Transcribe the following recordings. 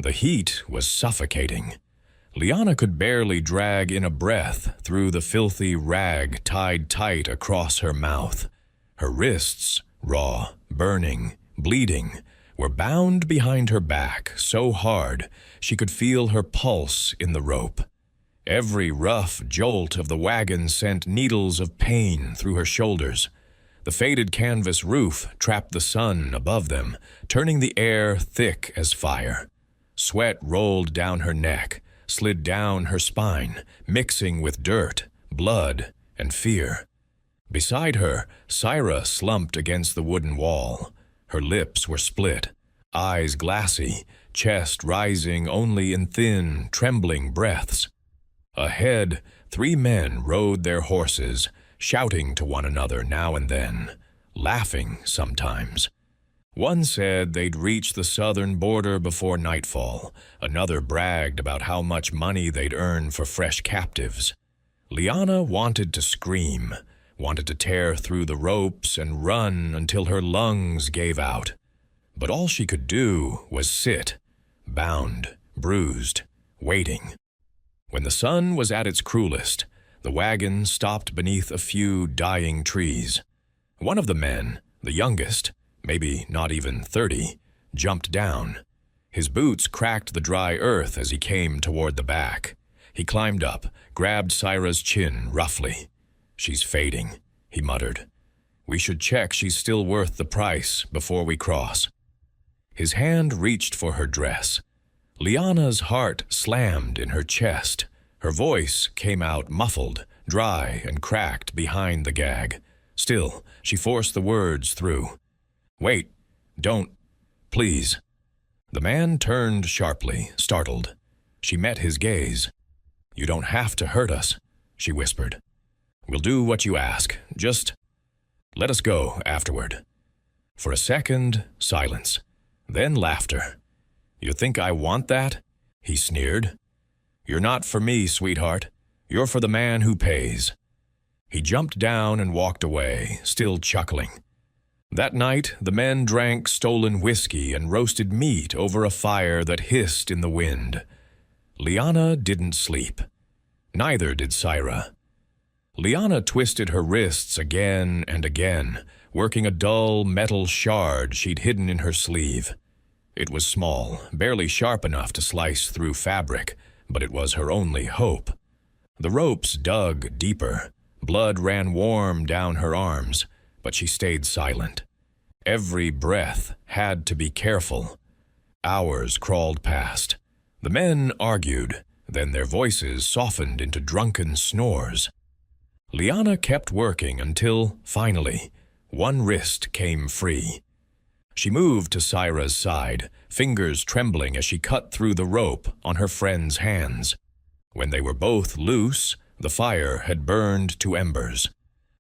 The heat was suffocating. Liana could barely drag in a breath through the filthy rag tied tight across her mouth. Her wrists, raw, burning, bleeding, were bound behind her back so hard she could feel her pulse in the rope. Every rough jolt of the wagon sent needles of pain through her shoulders. The faded canvas roof trapped the sun above them, turning the air thick as fire. Sweat rolled down her neck, slid down her spine, mixing with dirt, blood, and fear. Beside her, Syra slumped against the wooden wall. Her lips were split, eyes glassy, chest rising only in thin, trembling breaths. Ahead, 3 men rode their horses, shouting to one another now and then, laughing sometimes. One said they'd reach the southern border before nightfall. Another bragged about how much money they'd earn for fresh captives. Liana wanted to scream, wanted to tear through the ropes and run until her lungs gave out. But all she could do was sit, bound, bruised, waiting. When the sun was at its cruelest, the wagon stopped beneath a few dying trees. One of the men, the youngest, maybe not even 30, jumped down. His boots cracked the dry earth as he came toward the back. He climbed up, grabbed Syra's chin roughly. "She's fading," he muttered. "We should check she's still worth the price before we cross." His hand reached for her dress. Liana's heart slammed in her chest. Her voice came out muffled, dry and cracked behind the gag. Still, she forced the words through. "Wait, don't, please." The man turned sharply, startled. She met his gaze. "You don't have to hurt us," she whispered. "We'll do what you ask. Just let us go afterward." For a second, silence. Then laughter. "You think I want that?" he sneered. "You're not for me, sweetheart. You're for the man who pays." He jumped down and walked away, still chuckling. That night, the men drank stolen whiskey and roasted meat over a fire that hissed in the wind. Liana didn't sleep. Neither did Syra. Liana twisted her wrists again and again, working a dull metal shard she'd hidden in her sleeve. It was small, barely sharp enough to slice through fabric, but it was her only hope. The ropes dug deeper. Blood ran warm down her arms, but she stayed silent. Every breath had to be careful. Hours crawled past. The men argued, then their voices softened into drunken snores. Liana kept working until, finally, one wrist came free. She moved to Syra's side, fingers trembling as she cut through the rope on her friend's hands. When they were both loose, the fire had burned to embers.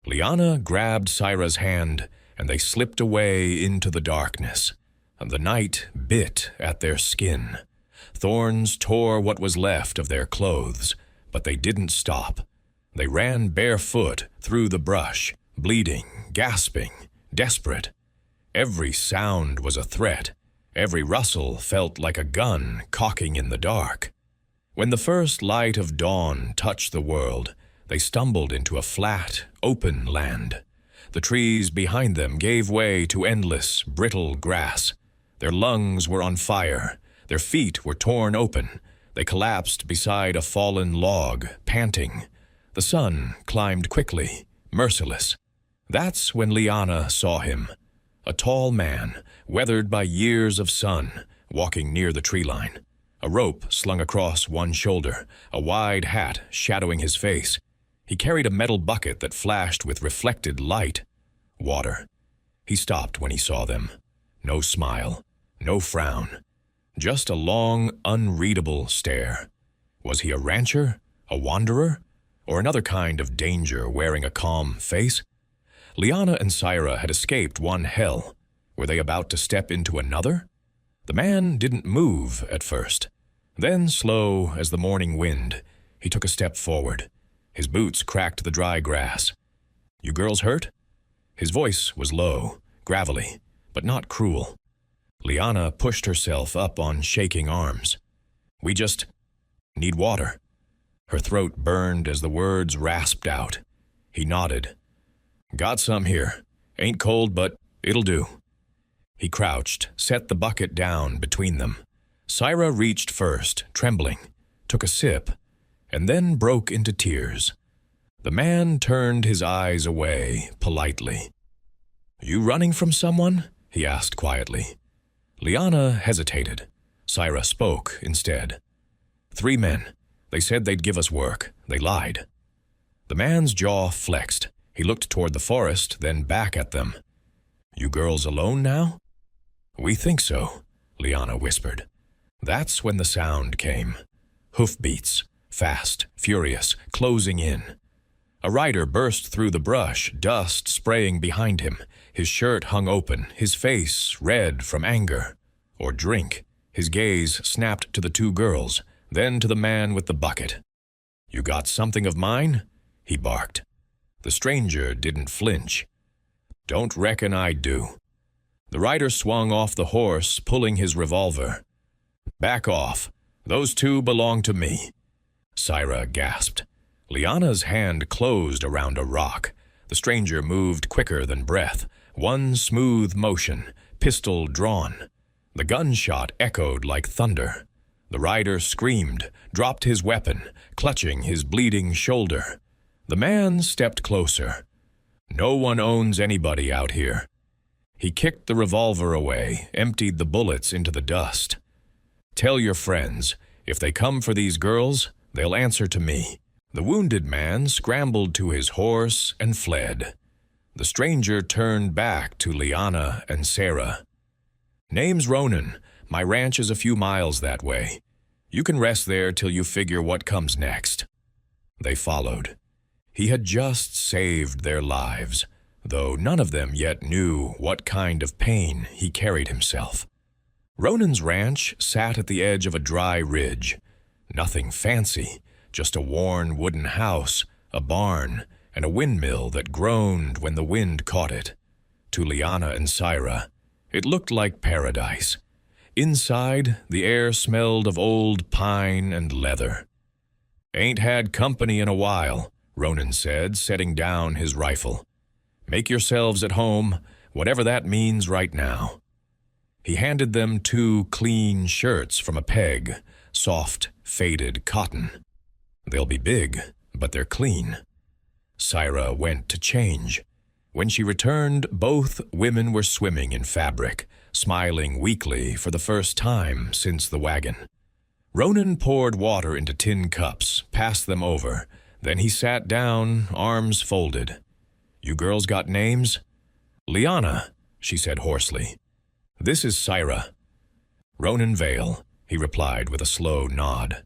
Liana grabbed Syra's hand, and they slipped away into the darkness. The night bit at their skin. Thorns tore what was left of their clothes, but they didn't stop. They ran barefoot through the brush, bleeding, gasping, desperate. Every sound was a threat. Every rustle felt like a gun cocking in the dark. When the first light of dawn touched the world, they stumbled into a flat, open land. The trees behind them gave way to endless, brittle grass. Their lungs were on fire. Their feet were torn open. They collapsed beside a fallen log, panting. The sun climbed quickly, merciless. That's when Liana saw him. A tall man, weathered by years of sun, walking near the tree line. A rope slung across one shoulder, a wide hat shadowing his face. He carried a metal bucket that flashed with reflected light. Water. He stopped when he saw them. No smile, no frown. Just a long, unreadable stare. Was he a rancher, a wanderer, or another kind of danger wearing a calm face? Liana and Syra had escaped one hell. Were they about to step into another? The man didn't move at first. Then, slow as the morning wind, he took a step forward. His boots cracked the dry grass. "You girls hurt?" His voice was low, gravelly, but not cruel. Liana pushed herself up on shaking arms. "We just need water." Her throat burned as the words rasped out. He nodded. "Got some here. Ain't cold, but it'll do." He crouched, set the bucket down between them. Syra reached first, trembling, took a sip, and then broke into tears. The man turned his eyes away, politely. "You running from someone?" he asked quietly. Liana hesitated. Syra spoke instead. "3 men. They said they'd give us work. They lied." The man's jaw flexed. He looked toward the forest, then back at them. "You girls alone now?" "We think so," Liana whispered. That's when the sound came. Hoofbeats, fast, furious, closing in. A rider burst through the brush, dust spraying behind him. His shirt hung open, his face red from anger. Or drink. His gaze snapped to the 2 girls, then to the man with the bucket. "You got something of mine?" he barked. The stranger didn't flinch. "Don't reckon I do." The rider swung off the horse, pulling his revolver. "Back off. Those 2 belong to me." Syra gasped. Liana's hand closed around a rock. The stranger moved quicker than breath. One smooth motion, pistol drawn. The gunshot echoed like thunder. The rider screamed, dropped his weapon, clutching his bleeding shoulder. The man stepped closer. "No one owns anybody out here." He kicked the revolver away, emptied the bullets into the dust. "Tell your friends, if they come for these girls, they'll answer to me." The wounded man scrambled to his horse and fled. The stranger turned back to Liana and Sarah. "Name's Ronan. My ranch is a few miles that way. You can rest there till you figure what comes next." They followed. He had just saved their lives, though none of them yet knew what kind of pain he carried himself. Ronan's ranch sat at the edge of a dry ridge. Nothing fancy, just a worn wooden house, a barn, and a windmill that groaned when the wind caught it. To Liana and Syra, it looked like paradise. Inside, the air smelled of old pine and leather. "Ain't had company in a while," Ronan said, setting down his rifle. "Make yourselves at home, whatever that means right now." He handed them 2 clean shirts from a peg, soft, faded cotton. "They'll be big, but they're clean." Syra went to change. When she returned, both women were swimming in fabric, smiling weakly for the first time since the wagon. Ronan poured water into tin cups, passed them over. Then he sat down, arms folded. "You girls got names?" "Liana," she said hoarsely. "This is Syra." "Ronan Vale," he replied with a slow nod.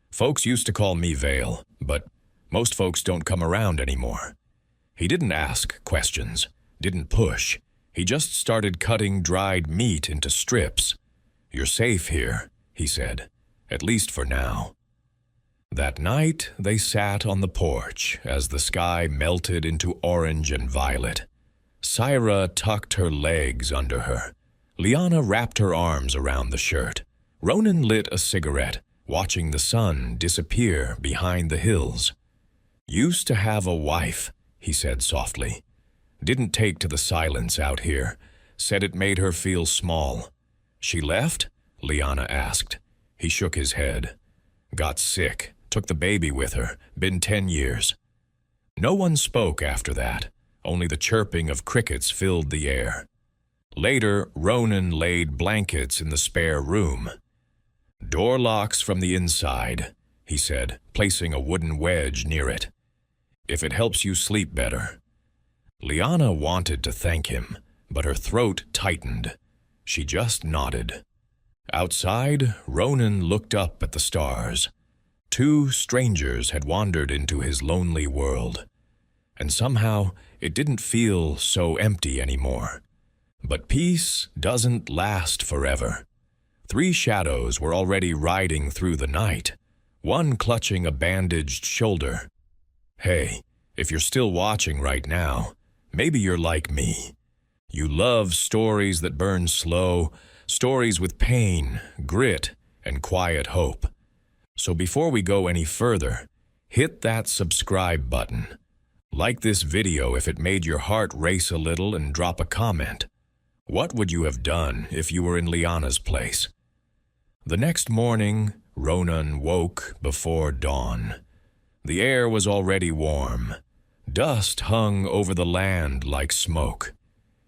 "Folks used to call me Vale, but most folks don't come around anymore." He didn't ask questions, didn't push. He just started cutting dried meat into strips. "You're safe here," he said, "at least for now." That night, they sat on the porch as the sky melted into orange and violet. Syra tucked her legs under her. Liana wrapped her arms around the shirt. Ronan lit a cigarette, watching the sun disappear behind the hills. "Used to have a wife," he said softly. "Didn't take to the silence out here. Said it made her feel small." "She left?" Liana asked. He shook his head. "Got sick. Took the baby with her. Been 10 years." No one spoke after that. Only the chirping of crickets filled the air. Later, Ronan laid blankets in the spare room. "Door locks from the inside," he said, placing a wooden wedge near it. "If it helps you sleep better." Liana wanted to thank him, but her throat tightened. She just nodded. Outside, Ronan looked up at the stars. 2 strangers had wandered into his lonely world, and somehow it didn't feel so empty anymore. But peace doesn't last forever. 3 shadows were already riding through the night, one clutching a bandaged shoulder. Hey, if you're still watching right now, maybe you're like me. You love stories that burn slow, Stories with pain, grit, and quiet hope. So before we go any further, hit that subscribe button. Like this video if it made your heart race a little, and drop a comment. What would you have done if you were in Liana's place? The next morning, Ronan woke before dawn. The air was already warm. Dust hung over the land like smoke.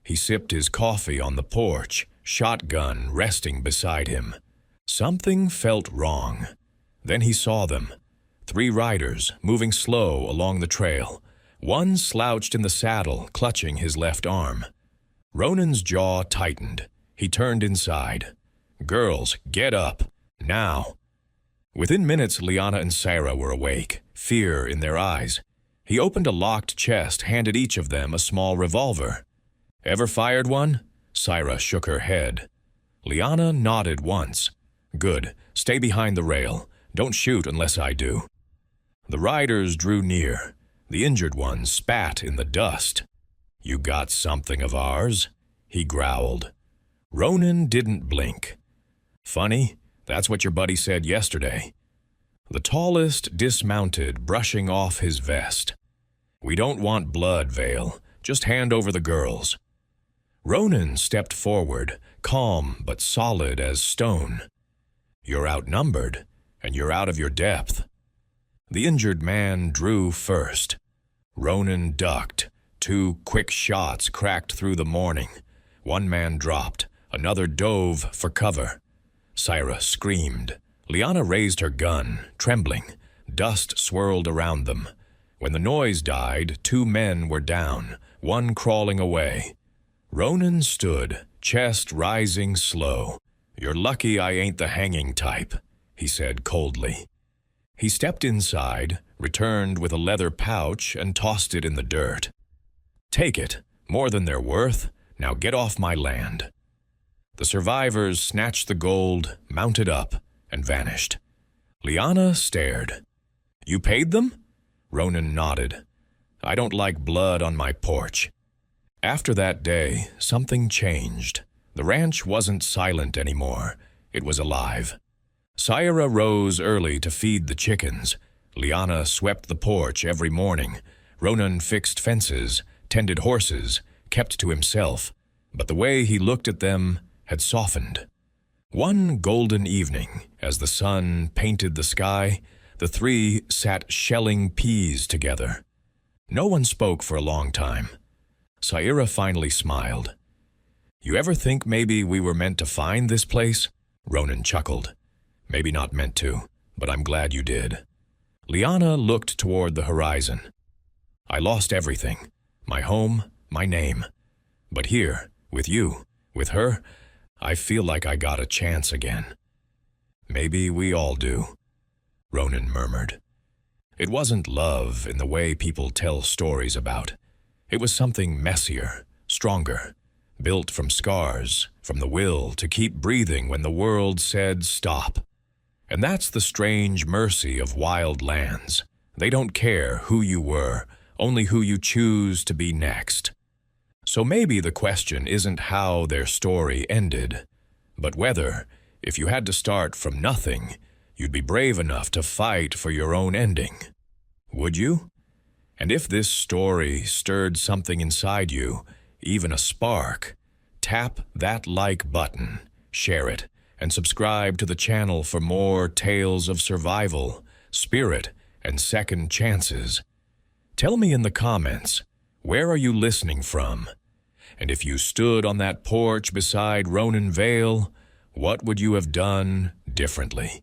He sipped his coffee on the porch, shotgun resting beside him. Something felt wrong. Then he saw them. 3 riders moving slow along the trail. One slouched in the saddle, clutching his left arm. Ronan's jaw tightened. He turned inside. "Girls, get up. Now." Within minutes, Liana and Sarah were awake, fear in their eyes. He opened a locked chest, handed each of them a small revolver. "Ever fired one?" Sarah shook her head. Liana nodded once. "Good. Stay behind the rail. Don't shoot unless I do." The riders drew near. The injured one spat in the dust. "You got something of ours," he growled. Ronan didn't blink. "Funny, that's what your buddy said yesterday." The tallest dismounted, brushing off his vest. "We don't want blood, Vale. Just hand over the girls." Ronan stepped forward, calm but solid as stone. "You're outnumbered, and you're out of your depth." The injured man drew first. Ronan ducked. 2 quick shots cracked through the morning. One man dropped. Another dove for cover. Sarah screamed. Liana raised her gun, trembling. Dust swirled around them. When the noise died, 2 men were down, one crawling away. Ronan stood, chest rising slow. "You're lucky I ain't the hanging type," he said coldly. He stepped inside, returned with a leather pouch, and tossed it in the dirt. "Take it, more than they're worth. Now get off my land." The survivors snatched the gold, mounted up, and vanished. Liana stared. "You paid them?" Ronan nodded. "I don't like blood on my porch." After that day, something changed. The ranch wasn't silent anymore. It was alive. Sarah rose early to feed the chickens. Liana swept the porch every morning. Ronan fixed fences, tended horses, kept to himself. But the way he looked at them had softened. One golden evening, as the sun painted the sky, the 3 sat shelling peas together. No one spoke for a long time. Sarah finally smiled. "You ever think maybe we were meant to find this place?" Ronan chuckled. "Maybe not meant to, but I'm glad you did." Liana looked toward the horizon. "I lost everything. My home, my name. But here, with you, with her, I feel like I got a chance again." "Maybe we all do," Ronan murmured. It wasn't love in the way people tell stories about. It was something messier, stronger, built from scars, from the will to keep breathing when the world said stop. And that's the strange mercy of wild lands. They don't care who you were, only who you choose to be next. So maybe the question isn't how their story ended, but whether, if you had to start from nothing, you'd be brave enough to fight for your own ending. Would you? And if this story stirred something inside you, even a spark, tap that like button, share it, and subscribe to the channel for more tales of survival, spirit, and second chances. Tell me in the comments, where are you listening from? And if you stood on that porch beside Ronan Vale, what would you have done differently?